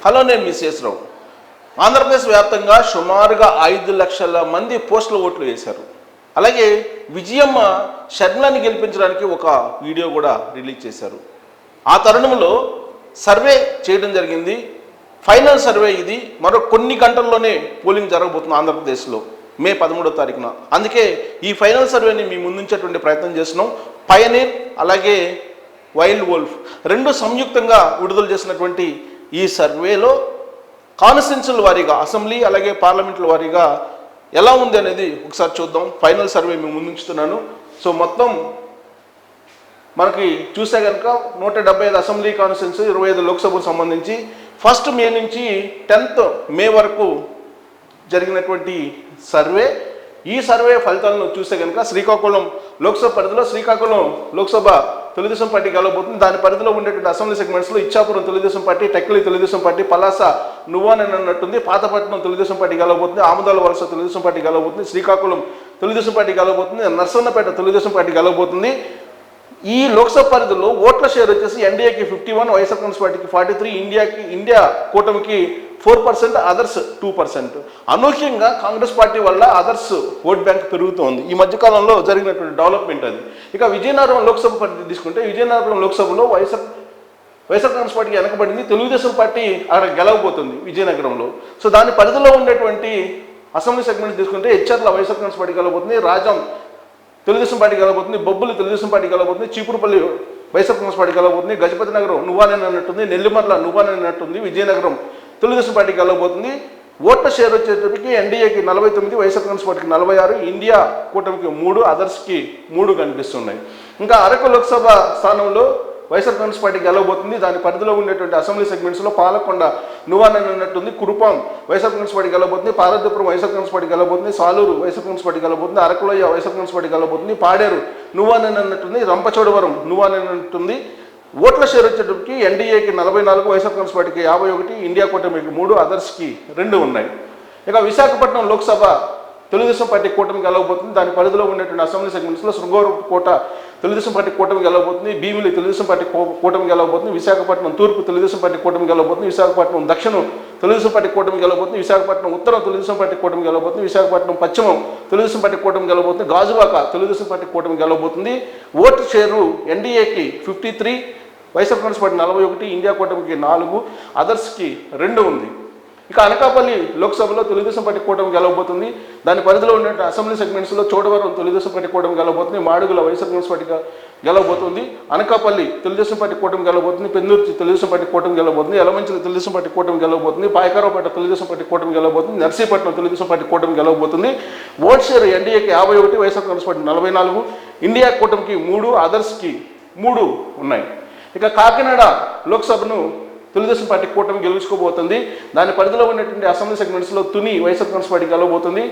Hello, నేను మీ శేషరావు. ఆంధ్రప్రదేశ్ వ్యాప్తంగా సుమారుగా 5 లక్షల మంది పోస్టుల ఓట్లు వేశారు. అలాగే విజయమ్మ షర్మిలని గెలిపించడానికి ఒక వీడియో కూడా రిలీజ్ చేశారు. ఆ తరుణంలో సర్వే చేయడం జరిగింది. ఫైనల్ సర్వే ఇది. మరో కొన్ని గంటల్లోనే పోలింగ్ జరగబోతుంది ఆంధ్రప్రదేశ్లో మే 13వ తారీఖున. అందుకే ఈ ఫైనల్ సర్వేని మీ ముందుంచేటువంటి ప్రయత్నం చేస్తున్నాం. పయనీర్ అలాగే వైల్డ్ వోల్ఫ్ రెండు సంయుక్తంగా విడుదల చేసినటువంటి ఈ సర్వేలో కాన్స్టిట్యున్సీల వారీగా అసెంబ్లీ అలాగే పార్లమెంట్ల వారీగా ఎలా ఉంది అనేది ఒకసారి చూద్దాం. ఫైనల్ సర్వే మేము ముందుంచుతున్నాను. సో మొత్తం మనకి చూస్తే కనుక 175 అసెంబ్లీ కాన్స్టిట్యున్సీ, 25 లోక్సభకు సంబంధించి 1 మే నుంచి 10 మే వరకు జరిగినటువంటి సర్వే. ఈ సర్వే ఫలితాలను చూస్తే కనుక శ్రీకాకుళం లోక్సభ పరిధిలో శ్రీకాకుళం లోక్సభ తెలుగుదేశం పార్టీ గెలవబోతుంది. దాని పరిధిలో ఉండేటువంటి అసెంబ్లీ సెగ్మెంట్స్లో ఇచ్చాపురం తెలుగుదేశం పార్టీ, టెక్లీ తెలుగుదేశం పార్టీ, పలాస నువ్వానని అన్నట్టుంది, పాతపట్నం తెలుగుదేశం పార్టీ గెలవబోతుంది, ఆముదాల వలస తెలుగుదేశం పార్టీ గెలవబోతుంది, శ్రీకాకుళం తెలుగుదేశం పార్టీ గెలవబోతుంది, నర్సన్నపేట తెలుగుదేశం పార్టీ గెలవబోతుంది. ఈ లోక్సభ పరిధిలో ఓట్ల షేర్ వచ్చేసి ఎన్డీఏకి 51, వైఎస్ఆర్ కాంగ్రెస్ పార్టీకి 43, ఇండియా కూటమికి 4%, అదర్స్ 2%. అనూహ్యంగా కాంగ్రెస్ పార్టీ వల్ల అదర్స్ ఓట్ బ్యాంక్ పెరుగుతోంది. ఈ మధ్యకాలంలో జరిగినటువంటి డెవలప్మెంట్ అది. ఇక విజయనగరం లోక్సభ పరిధి తీసుకుంటే విజయనగరం లోక్సభలో వైఎస్ఆర్ కాంగ్రెస్ పార్టీకి వెనకబడింది. తెలుగుదేశం పార్టీ అక్కడ గెలవబోతుంది విజయనగరంలో. సో దాని పరిధిలో ఉండేటువంటి అసెంబ్లీ సెగ్మెంట్స్ తీసుకుంటే హెచ్ఆర్ల వైఎస్ఆర్ కాంగ్రెస్ పార్టీ గెలవబోతుంది, రాజం తెలుగుదేశం పార్టీ గెలవబోతుంది, బొబ్బులు తెలుగుదేశం పార్టీ గెలవబోతుంది, చీపురుపల్లి వైఎస్ఆర్ కాంగ్రెస్ పార్టీ గెలవబోతుంది, గజపతి నగరం నువ్వానని అన్నట్టుంది, నెల్లిమర్ల నువ్వానని అన్నట్టుంది, విజయనగరం తెలుగుదేశం పార్టీ గెలవబోతుంది. ఓట్ల షేర్ వచ్చేటప్పటికి ఎన్డీఏకి 49, వైఎస్ఆర్ కాంగ్రెస్ పార్టీకి 46, ఇండియా కూటమికి 3, అదర్స్కి 3 కనిపిస్తున్నాయి. ఇంకా అరకు లోక్సభ స్థానంలో వైఎస్ఆర్ కాంగ్రెస్ పార్టీ గెలవబోతుంది. దాని పరిధిలో ఉండేటువంటి అసెంబ్లీ సెగ్మెంట్స్లో పాలకొండ నువ్వానని అన్నట్టుంది, కురుపాం వైఎస్ఆర్ కాంగ్రెస్ పార్టీ గెలవబోతుంది, పార్వతీపురం వైఎస్ఆర్ కాంగ్రెస్ పార్టీ గెలవబోతుంది, సాలూరు వైఎస్ఆర్ కాంగ్రెస్ పార్టీ గెలవబోతుంది, అరకులోయ వైఎస్ఆర్ కాంగ్రెస్ పార్టీ గెలవబోతుంది, పాడేరు నువ్వానని అన్నట్టుంది, రంపచోడవరం నువ్వానని అన్నట్టుంది. ఓట్ల షేర్ వచ్చేటప్పటికి ఎన్డీఏకి 44, వైఎస్ఆర్ కాంగ్రెస్ పార్టీకి 51, ఇండియా కూటమికి 3, అదర్స్కి 2 ఉన్నాయి. ఇక విశాఖపట్నం లోక్సభ తెలుగుదేశం పార్టీ కూటమి గెలవబోతుంది. దాని పరిధిలో ఉండేటువంటి అసెంబ్లీ సెగ్మెంట్స్లో శృంగవరపుకోట తెలుగుదేశం పార్టీ కూటమి గెలవబోతుంది, భీమిలి తెలుగుదేశం పార్టీ కూటమి గెలవబోతుంది, విశాఖపట్నం తూర్పు తెలుగుదేశం పార్టీ కూటమి గెలవబోతుంది, విశాఖపట్నం దక్షిణం తెలుగుదేశం పార్టీ కూటమి గెలవబోతుంది, విశాఖపట్నం ఉత్తరం తెలుగుదేశం పార్టీ కూటమి గెలవబోతుంది, విశాఖపట్నం పశ్చిమం తెలుగుదేశం పార్టీ కూటమి గెలవబోతుంది, గాజువాక తెలుగుదేశం పార్టీ కూటమి గెలవబోతుంది. ఓటు షేరు ఎన్డీఏకి 53, వైఎస్ఆర్ కాంగ్రెస్ పార్టీ 41, ఇండియా కూటమికి 4, అదర్స్కి 2 ఉంది. ఇక అనకాపల్లి లోక్సభలో తెలుగుదేశం పార్టీ కూటమి గెలవబోతుంది. దాని పరిధిలో ఉండే అసెంబ్లీ సెగ్మెంట్స్లో చోడవరం తెలుగుదేశం పార్టీ కూటమి గెలవబోతుంది, మాడుగుల వైఎస్ఆర్ కాంగ్రెస్ పార్టీ గెలవబోతుంది, అనకాపల్లి తెలుగుదేశం పార్టీ కూటమి గెలవబోతుంది, పెందుర్తి తెలుగుదేశం పార్టీ కూటమి గెలవబోతుంది, యలమంచిలి తెలుగుదేశం పార్టీ కూటమి గెలవబోతుంది, పాయకారావుపేట తెలుగుదేశం పార్టీ కూటమి గెలవబోతుంది, నర్సీపట్నం తెలుగుదేశం పార్టీ కూటమి గెలవబోతుంది. ఓట్ షేర్ ఎన్డీఏకి 51, వైఎస్ఆర్ కాంగ్రెస్ పార్టీ 44, ఇండియా కూటమికి 3, అదర్స్కి 3 ఉన్నాయి. ఇక కాకినాడ లోక్సభను తెలుగుదేశం పార్టీ కూటమి గెలుచుకోబోతుంది. దాని పరిధిలో ఉన్నటువంటి అసెంబ్లీ సెగ్మెంట్స్లో తుని వైఎస్ఆర్ కాంగ్రెస్ పార్టీ గెలవబోతుంది,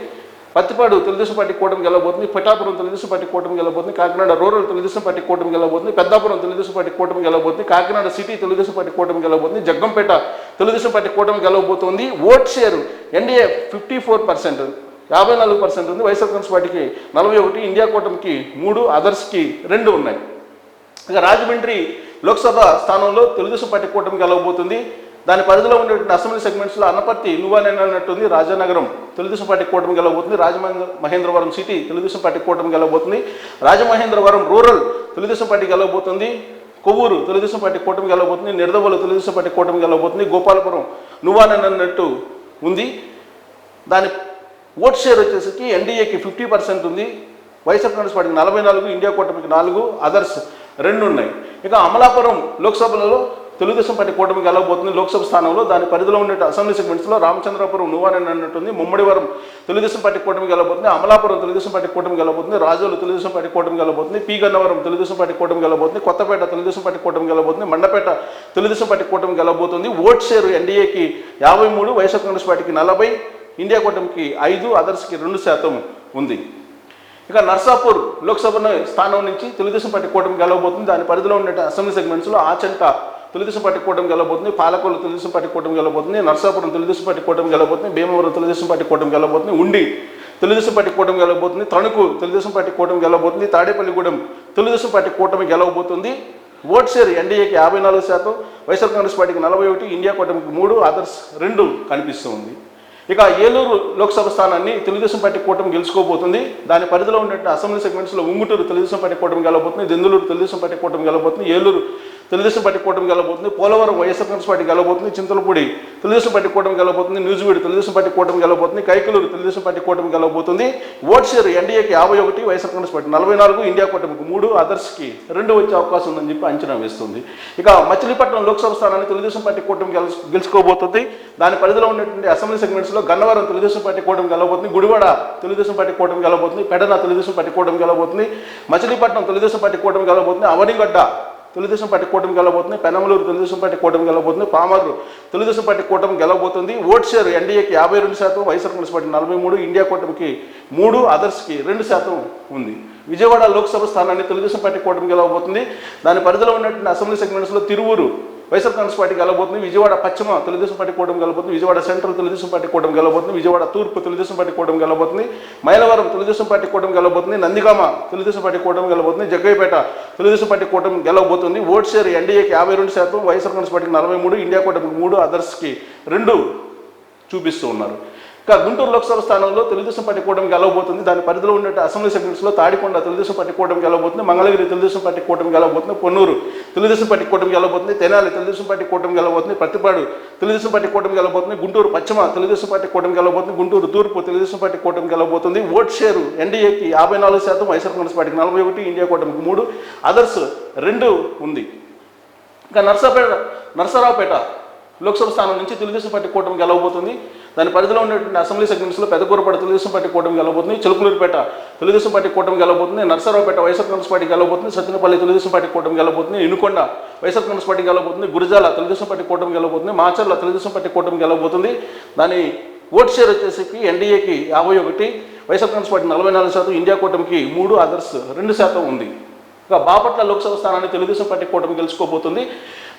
పత్తిపాడు తెలుగుదేశం పార్టీ కూటమి గెలవబోతుంది, పిఠాపురం తెలుగుదేశం పార్టీ కూటమి గెలవబోతుంది, కాకినాడ రూరల్ తెలుగుదేశం పార్టీ కూటమి గెలవబోతుంది, పెద్దాపురం తెలుగుదేశం పార్టీ కూటమి గెలవబోతుంది, కాకినాడ సిటీ తెలుగుదేశం పార్టీ కూటమి గెలవబోతుంది, జగ్గంపేట తెలుగుదేశం పార్టీ కూటమి గెలవబోతుంది. ఓట్ షేర్ ఎన్డీఏ 54%, 54% ఉంది, వైఎస్ఆర్ కాంగ్రెస్ పార్టీకి 41, ఇండియా కూటమికి 3, అదర్స్కి 2 ఉన్నాయి. ఇక రాజమండ్రి లోక్సభ స్థానంలో తెలుగుదేశం పార్టీ కూటమి గెలవబోతుంది. దాని పరిధిలో ఉండేటువంటి అసెంబ్లీ సెగ్మెంట్స్లో అన్నపర్తి నువ్వానని అన్నట్టుంది, రాజానగరం తెలుగుదేశం పార్టీ కూటమి గెలవబోతుంది, రాజమహేంద్రవరం సిటీ తెలుగుదేశం పార్టీ కూటమి గెలవబోతుంది, రాజమహేంద్రవరం రూరల్ తెలుగుదేశం పార్టీ గెలవబోతుంది, కొవ్వూరు తెలుగుదేశం పార్టీ కూటమి గెలవబోతుంది, నిడదవోలు తెలుగుదేశం పార్టీ కూటమి గెలవబోతుంది, గోపాలపురం నువ్వానని అన్నట్టు ఉంది. దాని ఓట్ షేర్ వచ్చేసరికి ఎన్డీఏకి 50% ఉంది, వైఎస్ఆర్ కాంగ్రెస్ పార్టీకి 44, ఇండియా కూటమికి 4, అదర్స్ 2 ఉన్నాయి. ఇక అమలాపురం లోక్సభలో తెలుగుదేశం పార్టీ కూటమి గెలవబోతుంది లోక్సభ స్థానంలో. దాని పరిధిలో ఉండే అసెంబ్లీ సెగ్మెంట్స్లో రామచంద్రపురం నువ్వానని అన్నట్టుంది, ముమ్మడివరం తెలుగుదేశం పార్టీ కూటమి గెలవబోతుంది, అమలాపురం తెలుగుదేశం పార్టీ కూటమి గెలవబోతుంది, రాజోలు తెలుగుదేశం పార్టీ కూటమి గెలవబోతుంది, పి గన్నవరం తెలుగుదేశం పార్టీ కూటమి గెలవబోతుంది, కొత్తపేట తెలుగుదేశం పార్టీ కూటమి గెలవబోతుంది, మండపేట తెలుగుదేశం పార్టీ కూటమి గెలవబోతుంది. ఓట్ షేర్ ఎన్డీఏకి 53, వైఎస్ఆర్ కాంగ్రెస్ పార్టీకి 40, ఇండియా కూటమికి 5, అదర్స్కి 2% ఉంది. ఇక నర్సాపూర్ లోక్సభ స్థానం నుంచి తెలుగుదేశం పార్టీ కూటమి గెలవబోతుంది. దాని పరిధిలో ఉండే అసెంబ్లీ సెగ్మెంట్స్లో ఆచంట తెలుగుదేశం పార్టీ కూటమి గెలవబోతుంది, పాలకొల్లు తెలుగుదేశం పార్టీ కూటమి గెలవబోతుంది, నర్సాపురం తెలుగుదేశం పార్టీ కూటమి గెలవబోతుంది, భీమవరం తెలుగుదేశం పార్టీ కూటమి గెలవబోతుంది, ఉండి తెలుగుదేశం పార్టీ కూటమి గెలవబోతుంది, తణుకు తెలుగుదేశం పార్టీ కూటమి గెలవబోతుంది, తాడేపల్లిగూడెం తెలుగుదేశం పార్టీ కూటమి గెలవబోతుంది. ఓట్ షేర్ ఎన్డీఏకి 54%, వైఎస్ఆర్ కాంగ్రెస్ పార్టీకి 41, ఇండియా కూటమికి 3, అదర్స్ 2 కనిపిస్తూ ఉంది. ఇక ఏలూరు లోక్సభ స్థానాన్ని తెలుగుదేశం పార్టీ కూటమి గెలుచుకోబోతుంది. దాని పరిధిలో ఉన్నట్టు అసెంబ్లీ సెగ్మెంట్స్లో ఉంగుటూరు తెలుగుదేశం పార్టీ కూటమి గెలవబోతుంది, దెందులూరు తెలుగుదేశం పార్టీ కూటమి గెలవబోతుంది, ఏలూరు తెలుగుదేశం పార్టీ కూటమి గెలవబోతుంది, పోలవరం వైఎస్ఆర్ కాంగ్రెస్ పార్టీ గెలవబోతుంది, చింతలపూడి తెలుగుదేశం పార్టీ కూటమి గెలవబోతుంది, న్యూజివీడు తెలుగుదేశం పార్టీ కూటమి గెలవబోతుంది, కైకలూరు తెలుగుదేశం పార్టీ కూటమి గెలవబోతుంది. ఓట్ షేర్ ఎన్డీఏకి 51, వైఎస్ఆర్ కాంగ్రెస్ పార్టీ 44, ఇండియా కూటమికి 3, అదర్స్కి 2 వచ్చే అవకాశం ఉందని చెప్పి అంచనా వేస్తుంది. ఇక మచిలీపట్నం లోక్సభ స్థానాన్ని తెలుగుదేశం పార్టీ కూటమి గెలుచుకోబోతుంది. దాని పరిధిలో ఉన్నటువంటి అసెంబ్లీ సెగ్మెంట్స్లో గన్నవరం తెలుగుదేశం పార్టీ కూటమి గెలవబోతుంది, గుడివాడ తెలుగుదేశం పార్టీ కూటమి గెలవబోతుంది, పెడన తెలుగుదేశం పార్టీ కూటమి గెలవబోతుంది, మచిలీపట్నం తెలుగుదేశం పార్టీ కూటమి గెలవబోతుంది, అవనిగడ్డ తెలుగుదేశం పార్టీ కూటమి గెలవబోతుంది, పెనమలూరు తెలుగుదేశం పార్టీ కూటమి గెలవబోతుంది, పామర్రు తెలుగుదేశం పార్టీ కూటమి గెలవబోతుంది. ఓట్ షేర్ ఎన్డీఏకి 52%, వైఎస్ఆర్ కాంగ్రెస్ పార్టీ 43, ఇండియా కూటమికి 3, అదర్స్కి 2% ఉంది. విజయవాడ లోక్సభ స్థానాన్ని తెలుగుదేశం పార్టీ కూటమి గెలవబోతుంది. దాని పరిధిలో ఉన్నటువంటి అసెంబ్లీ సెగ్మెంట్స్లో తిరువూరు వైఎస్ఆర్ కాంగ్రెస్ పార్టీ గెలవబోతుంది, విజయవాడ పశ్చిమ తెలుగుదేశం పార్టీ కూటమి గెలవబోతుంది, విజయవాడ సెంట్రల్ తెలుగుదేశం పార్టీ కూటమి గెలవబోతుంది, విజయవాడ తూర్పు తెలుగుదేశం పార్టీ కూటమి గెలవబోతుంది, మైలవరం తెలుగుదేశం పార్టీ కూటమి గెలవబోతుంది, నందిగామ తెలుగుదేశం పార్టీ కూటమి గెలవబోతుంది, జగ్గయ్యపేట తెలుగుదేశం పార్టీ కూటమి గెలవబోతుంది. ఓట్ షేర్ ఎన్డీఏకి 52%, వైఎస్ఆర్ కాంగ్రెస్ పార్టీకి 43, ఇండియా కూటమికి 3, అదర్స్కి 2 చూపిస్తూ ఉన్నారు. ఇక గుంటూరు లోక్సభ స్థానంలో తెలుగుదేశం పార్టీ కూటమి గెలవబోతుంది. దాని పరిధిలో ఉన్న అసెంబ్లీ సెగ్మెంట్స్లో తాడికొండ తెలుగుదేశం పార్టీ కూటమి గెలవబోతుంది, మంగళగిరి తెలుగుదేశం పార్టీ కూటమి గెలవబోతుంది, పొన్నూరు తెలుగుదేశం పార్టీ కూటమి గెలవబోతుంది, తెనాలి తెలుగుదేశం పార్టీ కూటమి గెలవబోతుంది, ప్రతిపాడు తెలుగుదేశం పార్టీ కూటమి గెలవబోతుంది, గుంటూరు పశ్చిమ తెలుగుదేశం పార్టీ కూటమి గెలవబోతుంది, గుంటూరు తూర్పు తెలుగుదేశం పార్టీ కూటమి గెలవబోతుంది. ఓట్ షేరు ఎన్డీఏకి 54%, వైఎస్ఆర్ కాంగ్రెస్ పార్టీకి 41, ఇండియా కూటమికి 3, అదర్స్ 2 ఉంది. ఇంకా నరసరావుపేట లోక్సభ స్థానం నుంచి తెలుగుదేశం పార్టీ కూటమి గెలవబోతుంది. దాని పరిధిలో ఉన్నటువంటి అసెంబ్లీ సెగ్మెంట్స్లో పెదకూరపేట తెలుగుదేశం పార్టీ కూటమి గెలవబోతుంది, చిలుకలూరుపేట తెలుగుదేశం పార్టీ కూటమి గెలవబోతుంది, నరసరావుపేట వైఎస్ఆర్ కాంగ్రెస్ పార్టీ గెలవబోతుంది, సత్తెనపల్లి తెలుగుదేశం పార్టీ కూటమి గెలవబోతుంది, ఇనుకొండ వైఎస్ఆర్ కాంగ్రెస్ పార్టీ గెలవబోతుంది, గురజాల తెలుగుదేశం పార్టీ కూటమి గెలవబోతుంది, మాచర్ల తెలుగుదేశం పార్టీ కూటమి గెలవబోతుంది. దాని ఓట్ షేర్ వచ్చేసి ఎన్డీఏకి 51, వైఎస్ఆర్ కాంగ్రెస్ పార్టీ 44%, ఇండియా కూటమికి 3, అదర్స్ 2% ఉంది. ఇక బాపట్ల లోక్సభ స్థానాన్ని తెలుగుదేశం పార్టీ కూటమి గెలుచుకోబోతుంది.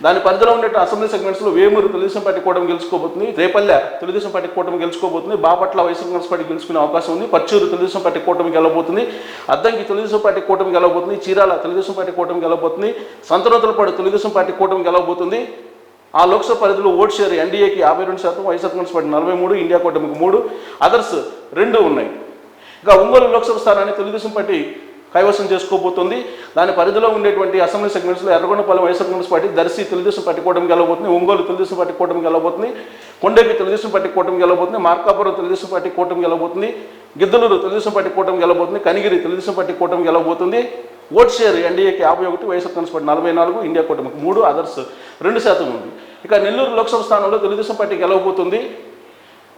దాని పరిధిలో ఉండే అసెంబ్లీ సెగ్మెంట్స్లో వేమూరు తెలుగుదేశం పార్టీ కూటమి గెలుచుకోబోతుంది, రేపల్లె తెలుగుదేశం పార్టీ కూటమి గెలుచుకోబోతుంది, బాపట్ల వైఎస్ఆర్ కాంగ్రెస్ పార్టీ గెలుచుకునే అవకాశం ఉంది, పర్చూరు తెలుగుదేశం పార్టీ కూటమి గెలవబోతుంది, అద్దంకి తెలుగుదేశం పార్టీ కూటమి గెలవబోతుంది, చీరాల తెలుగుదేశం పార్టీ కూటమి గెలవబోతుంది, సంతనూతలపాడు తెలుగుదేశం పార్టీ కూటమి గెలవబోతుంది. ఆ లోక్సభ పరిధిలో ఓట్ షేర్ ఎన్డీఏకి 52%, వైఎస్ఆర్ కాంగ్రెస్ పార్టీ 43, ఇండియా కూటమికి 3, అదర్స్ 2 ఉన్నాయి. ఇక ఒంగోలు లోక్సభ స్థానాన్ని తెలుగుదేశం పార్టీ కైవసం చేసుకోబోతుంది. దాని పరిధిలో ఉండేటువంటి అసెంబ్లీ సెగ్మెంట్స్లో ఎర్రగొండపాలెం వైఎస్ఆర్ కాంగ్రెస్ పార్టీ, దర్శి తెలుగుదేశం పార్టీ కూటమి గెలవబోతుంది, ఒంగోలు తెలుగుదేశం పార్టీ కూటమి గెలవబోతుంది, కొండేపి తెలుగుదేశం పార్టీ కూటమి గెలవబోతుంది, మార్కాపురం తెలుగుదేశం పార్టీ కూటమి గెలవబోతుంది, గిద్దలూరు తెలుగుదేశం పార్టీ కూటమి గెలవబోతుంది, కనిగిరి తెలుగుదేశం పార్టీ కూటమి గెలవబోతుంది. ఓట్ షేర్ ఎన్డీఏకి 51, వైఎస్ఆర్ కాంగ్రెస్ పార్టీ 44, ఇండియా కూటమికి 3, అదర్స్ 2% ఉంది. ఇక నెల్లూరు లోక్సభ స్థానంలో తెలుగుదేశం పార్టీ గెలవబోతుంది.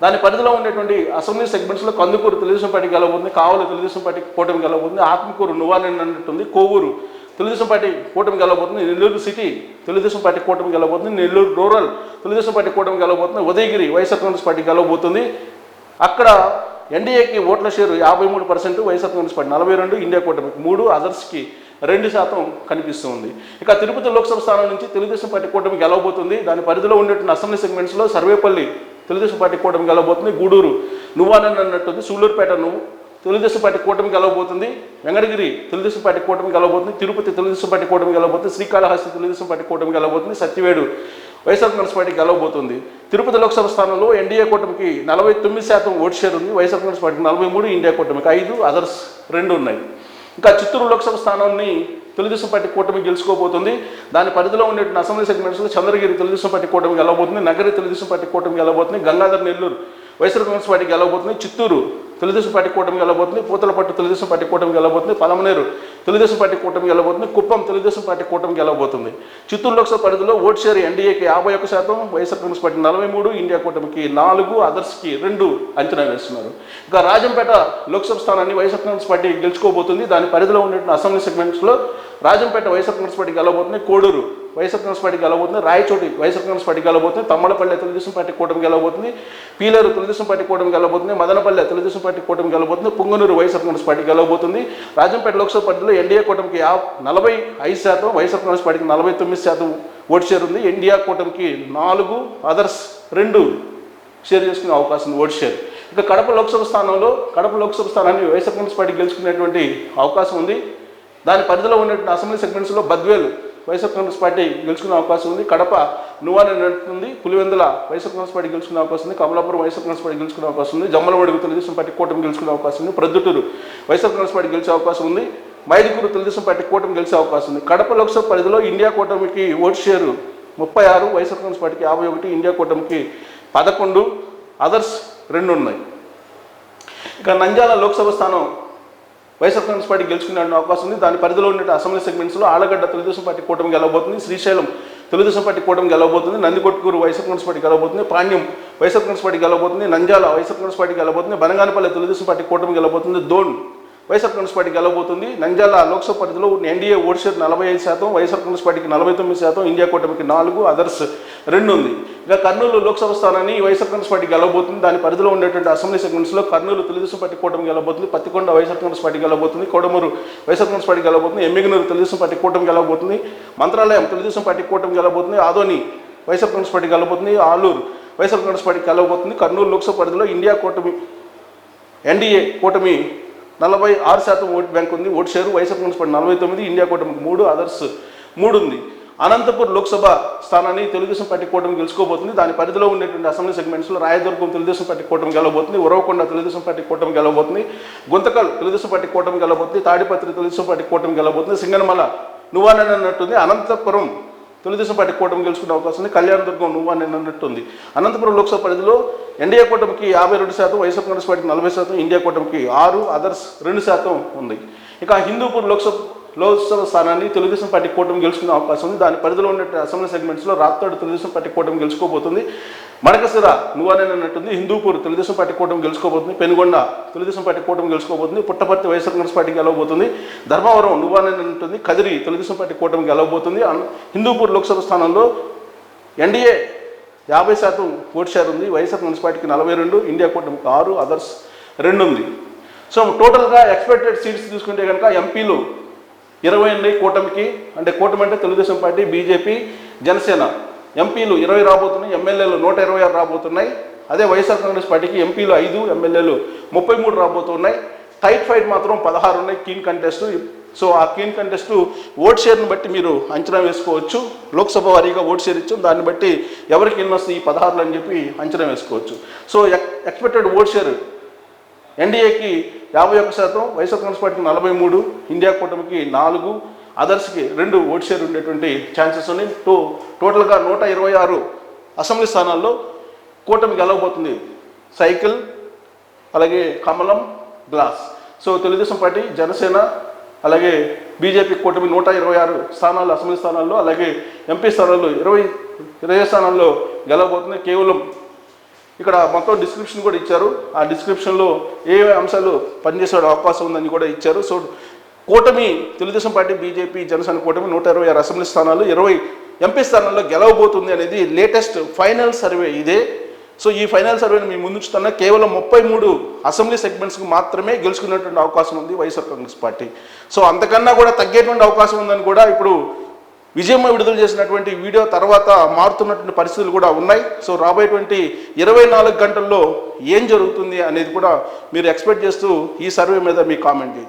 దాని పరిధిలో ఉండేటువంటి అసెంబ్లీ సెగ్మెంట్స్లో కందుకూరు తెలుగుదేశం పార్టీ గెలవబోతుంది, కావలి తెలుగుదేశం పార్టీ కూటమి గెలవబోతుంది, ఆత్మకూరు నువ్వాలని అన్నట్టుంది, కోవూరు తెలుగుదేశం పార్టీ కూటమి గెలవబోతుంది, నెల్లూరు సిటీ తెలుగుదేశం పార్టీ కూటమి గెలవబోతుంది, నెల్లూరు రూరల్ తెలుగుదేశం పార్టీ కూటమి గెలవబోతుంది, ఉదయగిరి వైఎస్ఆర్ కాంగ్రెస్ పార్టీ గెలవబోతుంది. అక్కడ ఎన్డీఏకి ఓట్ల share 53%, YSR Congress party 42, India కూటమికి 3, అదర్స్కి 2% కనిపిస్తుంది. ఇక తిరుపతి లోక్సభ స్థానం నుంచి తెలుగుదేశం పార్టీ కూటమి గెలవబోతుంది. దాని పరిధిలో ఉండేటువంటి అసెంబ్లీ సెగ్మెంట్స్లో సర్వేపల్లి తెలుగుదేశం పార్టీ కూటమి గెలవబోతుంది, గూడూరు నువ్వానని అన్నట్టుంది, సూళ్ళూరుపేట తెలుగుదేశం పార్టీ కూటమి గెలవబోతుంది, వెంకటగిరి తెలుగుదేశం పార్టీ కూటమి గెలవబోతుంది, తిరుపతి తెలుగుదేశం పార్టీ కూటమి గెలవబోతుంది, శ్రీకాళహస్తి తెలుగుదేశం పార్టీ కూటమి గెలవబోతుంది, సత్యవేడు వైఎస్ఆర్ కాంగ్రెస్ పార్టీ గెలవబోతుంది. తిరుపతి లోక్సభ స్థానంలో ఎన్డీఏ కూటమికి 49% ఓట్ షేర్ ఉంది, వైఎస్ఆర్ కాంగ్రెస్ పార్టీకి 43, ఇండియా కూటమికి 5, అదర్స్ 2 ఉన్నాయి. ఇంకా చిత్తూరు లోక్సభ స్థానాన్ని తెలుగుదేశం పార్టీ కూటమి గెలుచుకోబోతుంది. దాని పరిధిలో ఉండే అసెంబ్లీ సెగ్మెంట్స్లో చంద్రగిరి తెలుగుదేశం పార్టీ కూటమి గెలవబోతుంది, నగరి తెలుగుదేశం పార్టీ కూటమి గెలవబోతుంది, గంగాధర్ నెల్లూరు వైఎస్ఆర్ కాంగ్రెస్ పార్టీ గెలవబోతుంది, చిత్తూరు తెలుగుదేశం పార్టీ కూటమి గెలవబోతుంది, పూతలపట్టు తెలుగుదేశం పార్టీ కూటమి గెలవబోతుంది, పలమనేరు తెలుగుదేశం పార్టీ కూటమి గెలవబోతుంది, కుప్పం తెలుగుదేశం పార్టీ కూటమి గెలవబోతుంది. చిత్తూరు లోక్సభ పరిధిలో ఓట్ షేర్ ఎన్డీఏకి 51%, వైఎస్ఆర్ కాంగ్రెస్ పార్టీ 43, ఇండియా కూటమికి 4, అదర్స్కి 2 అంచనా వేస్తున్నారు. ఇక రాజంపేట లోక్సభ స్థానాన్ని వైఎస్ఆర్ కాంగ్రెస్ పార్టీ గెలుచుకోబోతుంది. దాని పరిధిలో ఉండే అసెంబ్లీ సెగ్మెంట్స్లో రాజంపేట వైఎస్ఆర్ కాంగ్రెస్ పార్టీ గెలవబోతుంది, కోడూరు వైఎస్ఆర్ కాంగ్రెస్ పార్టీ గెలవబోతుంది, రాయచోటి వైఎస్ఆర్ కాంగ్రెస్ పార్టీ గెలవబోతుంది, తమ్మలపల్లె తెలుగుదేశం పార్టీ కూటమి గెలవబోతుంది, పీలేరు తెలుగుదేశం పార్టీ కూటమి గెలవబోతుంది, మదనపల్లె తెలుగుదేశం పార్టీ కూటమి గెలవబోతుంది, పుంగనూరు వైఎస్ఆర్ కాంగ్రెస్ పార్టీ గెలవబోతుంది. రాజంపేట లోక్సభ పరిధిలో ఎన్డీఏ కూటమికి 45%, వైఎస్ఆర్ కాంగ్రెస్ పార్టీకి 49% ఓటు షేర్ ఉంది, ఇండియా కూటమికి 4, అదర్స్ 2 షేర్ చేసుకునే అవకాశం ఉంది ఓటు షేర్. ఇక కడప లోక్సభ స్థానాన్ని వైఎస్ఆర్ కాంగ్రెస్ పార్టీ గెలుచుకునేటువంటి అవకాశం ఉంది. దాని పరిధిలో ఉన్నటువంటి అసెంబ్లీ సెగ్మెంట్స్లో బద్వేలు వైఎస్ఆర్ కాంగ్రెస్ పార్టీ గెలుచుకునే అవకాశం ఉంది. కడప నువ్వానే నడుతుంది. పులివెందుల వైఎస్ఆర్ కాంగ్రెస్ పార్టీ గెలుచుకునే అవకాశం ఉంది. కమలాపురం వైఎస్ఆర్ కాంగ్రెస్ పార్టీ గెలుచుకునే అవకాశం ఉంది. జమ్మలమడుగు తెలుగుదేశం పార్టీ కూటమి గెలుచుకునే అవకాశం ఉంది. ప్రొద్దుటూరు వైఎస్ఆర్ కాంగ్రెస్ పార్టీ గెలిచే అవకాశం ఉంది. మైదుకూరు తెలుగుదేశం పార్టీ కూటమి గెలిచే అవకాశం ఉంది. కడప లోక్సభ పరిధిలో ఇండియా కూటమికి ఓటు షేరు 36, వైఎస్ఆర్ కాంగ్రెస్ పార్టీకి 51, ఇండియా కూటమికి 11, అదర్స్ 2 ఉన్నాయి. ఇక నంద్యాల లోక్సభ స్థానం వైఎస్ఆర్ కాంగ్రెస్ పార్టీ గెలుచుకునే అవకాశం ఉంది. దాని పరిధిలో ఉన్న అసెంబ్లీ సెగ్మెంట్స్లో ఆలగడ్డ తెలుగుదేశం పార్టీ కూటమి గెలవబోతుంది. శ్రీశైలం తెలుగుదేశం పార్టీ కూటమి గెలవబోతుంది. నందికొట్కూరు వైఎస్ఆర్ కాంగ్రెస్ పార్టీ గెలవబోతుంది. పాణ్యం వైఎస్ఆర్ కాంగ్రెస్ పార్టీ గెలవబోతుంది. నంద్యాల వైఎస్ఆర్ కాంగ్రెస్ పార్టీ గెలవబోతుంది. బనగానపల్లి తెలుగుదేశం పార్టీ కూటమి గెలవబోతుంది. దోన్ వైఎస్ఆర్ కాంగ్రెస్ పార్టీ గెలవబోతుంది. నంద్యాల లోక్సభ పరిధిలో NDA vote share 45%, YSR Congress పార్టీకి 49%, ఇండియా కూటమికి 4, అదర్స్ 2 ఉంది. ఇక కర్నూలు లోక్సభ స్థానాన్ని వైఎస్ఆర్ కాంగ్రెస్ పార్టీ గెలవబోతుంది. దాని పరిధిలో ఉండేటువంటి అసెంబ్లీ సెగ్మెంట్స్లో కర్నూలు తెలుగుదేశం పార్టీ కూటమి గెలవబోతుంది. పత్తికొండ వైఎస్ఆర్ కాంగ్రెస్ పార్టీ గెలవబోతుంది. కోడమూరు వైఎస్ఆర్ కాంగ్రెస్ పార్టీ గెలవబోతుంది. ఎమ్మిగనూరు తెలుగుదేశం పార్టీ కూటమి గెలవబోతుంది. మంత్రాలయం తెలుగుదేశం పార్టీ కూటమి గెలవబోతుంది. ఆదోని వైఎస్ఆర్ కాంగ్రెస్ పార్టీ గెలవబోతుంది. ఆలూరు వైఎస్ఆర్ కాంగ్రెస్ పార్టీ గెలవబోతుంది. కర్నూలు లోక్సభ పరిధిలో ఇండియా కూటమి ఎన్డీఏ కూటమి 46% ఓటు బ్యాంక్ ఉంది. Vote share YSR Congress party 49, India కూటమికి 3, అదర్స్ 3 ఉంది. అనంతపూర్ లోక్సభ స్థానాన్ని తెలుగుదేశం పార్టీ కూటమి గెలుచుకోబోతుంది. దాని పరిధిలో ఉండేటువంటి అసెంబ్లీ సెగ్మెంట్స్లో రాయదుర్గం తెలుగుదేశం పార్టీ కూటమి గెలవబోతుంది. ఉరవకొండ తెలుగుదేశం పార్టీ కూటమి గెలవబోతుంది. గుంతకల్ తెలుగుదేశం పార్టీ కూటమి గెలవబోతుంది. తాడిపత్రి తెలుగుదేశం పార్టీ కూటమి గెలవబోతుంది. సింగనమల నువ్వానే అన్నట్టుంది. అనంతపురం తెలుగుదేశం పార్టీ కూటమి గెలుచుకునే అవకాశం ఉంది. కళ్యాణదుర్గం నువ్వానే అన్నట్టుంది. అనంతపురం లోక్సభ పరిధిలో ఎన్డీఏ కూటమికి 52%, వైఎస్ఆర్ కాంగ్రెస్ పార్టీకి 40%, ఇండియా కూటమికి 6, అదర్స్ 2% ఉంది. ఇక హిందూపూర్ లోక్సభ స్థానాన్ని తెలుగుదేశం పార్టీ కూటమి గెలుచుకునే అవకాశం ఉంది. దాని పరిధిలో ఉన్న అసెంబ్లీ సెగ్మెంట్స్లో రాప్తాడు తెలుగుదేశం పార్టీ కూటమి గెలుచుకోబోతుంది. మడకసిర నువ్వానే అన్నట్టుంది. హిందూపూర్ తెలుగుదేశం పార్టీ కూటమి గెలుచుకోబోతుంది. పెనుగొండ తెలుగుదేశం పార్టీ కూటమి గెలుచుకోబోతుంది. పుట్టపర్తి వైఎస్ఆర్ కాంగ్రెస్ పార్టీ గెలవబోతుంది. ధర్మవరం నువ్వానే అన్నట్టుంది. కదిరి తెలుగుదేశం పార్టీ కూటమి గెలవబోతుంది. హిందూపూర్ లోక్సభ స్థానంలో ఎన్డీఏ 50% ఓటు షేర్ ఉంది. వైఎస్ఆర్ కాంగ్రెస్ పార్టీకి 42, ఇండియా కూటమికి 6, అదర్స్ 2 ఉంది. సో టోటల్గా ఎక్స్పెక్టెడ్ సీట్స్ చూసుకుంటే కనుక ఎంపీలు 20 ఉన్నాయి కూటమికి. అంటే కూటమి అంటే తెలుగుదేశం పార్టీ, బీజేపీ, జనసేన. ఎంపీలు 20 రాబోతున్నాయి. ఎమ్మెల్యేలు 126 రాబోతున్నాయి. అదే వైఎస్ఆర్ కాంగ్రెస్ పార్టీకి ఎంపీలు 5, ఎమ్మెల్యేలు 33 రాబోతున్నాయి. టైట్ ఫైట్ మాత్రం 16 ఉన్నాయి. Keen contest. సో ఆ కీన్ కంటెస్ట్ ఓట్ షేర్ని బట్టి మీరు అంచనా వేసుకోవచ్చు. లోక్సభ వారీగా ఓట్ షేర్ ఇచ్చాం. దాన్ని బట్టి ఎవరికి ఎన్ని వస్తాయి ఈ 16 అని చెప్పి అంచనా వేసుకోవచ్చు. సో ఎక్స్పెక్టెడ్ ఓట్ షేర్ ఎన్డీఏకి 51%, వైఎస్ఆర్ కాంగ్రెస్ పార్టీకి 43, ఇండియా కూటమికి 4, అదర్స్కి 2 ఓట్ షేర్ ఉండేటువంటి ఛాన్సెస్ ఉన్నాయి. టోటల్గా 126 అసెంబ్లీ స్థానాల్లో కూటమి గెలవబోతుంది. సైకిల్, అలాగే కమలం, glass. So Telugu Desam party, Janasena, అలాగే బీజేపీ కూటమి 126 స్థానాలు అసెంబ్లీ స్థానాల్లో, అలాగే ఎంపీ స్థానాల్లో 20 స్థానాల్లో గెలవబోతుంది. కేవలం ఇక్కడ మొత్తం డిస్క్రిప్షన్ కూడా ఇచ్చారు. ఆ డిస్క్రిప్షన్లో ఏ అంశాలు పనిచేసే అవకాశం ఉందని కూడా ఇచ్చారు. సో కూటమి తెలుగుదేశం పార్టీ, బీజేపీ, జనసేన కూటమి 126 అసెంబ్లీ స్థానాలు, 20 ఎంపీ స్థానాల్లో గెలవబోతుంది అనేది లేటెస్ట్ ఫైనల్ సర్వే ఇదే. సో ఈ ఫైనల్ సర్వేని మీ ముందుంచుతున్నా కేవలం 33 అసెంబ్లీ సెగ్మెంట్స్కి మాత్రమే గెలుచుకునేటువంటి అవకాశం ఉంది వైఎస్ఆర్ కాంగ్రెస్ పార్టీ. సో అంతకన్నా కూడా తగ్గేటువంటి అవకాశం ఉందని కూడా ఇప్పుడు విజయమ్మ విడుదల చేసినటువంటి వీడియో తర్వాత మారుతున్నటువంటి పరిస్థితులు కూడా ఉన్నాయి. సో రాబోయేటువంటి 24 గంటల్లో ఏం జరుగుతుంది అనేది కూడా మీరు ఎక్స్పెక్ట్ చేస్తూ ఈ సర్వే మీద మీ కామెంట్ చేయొచ్చు.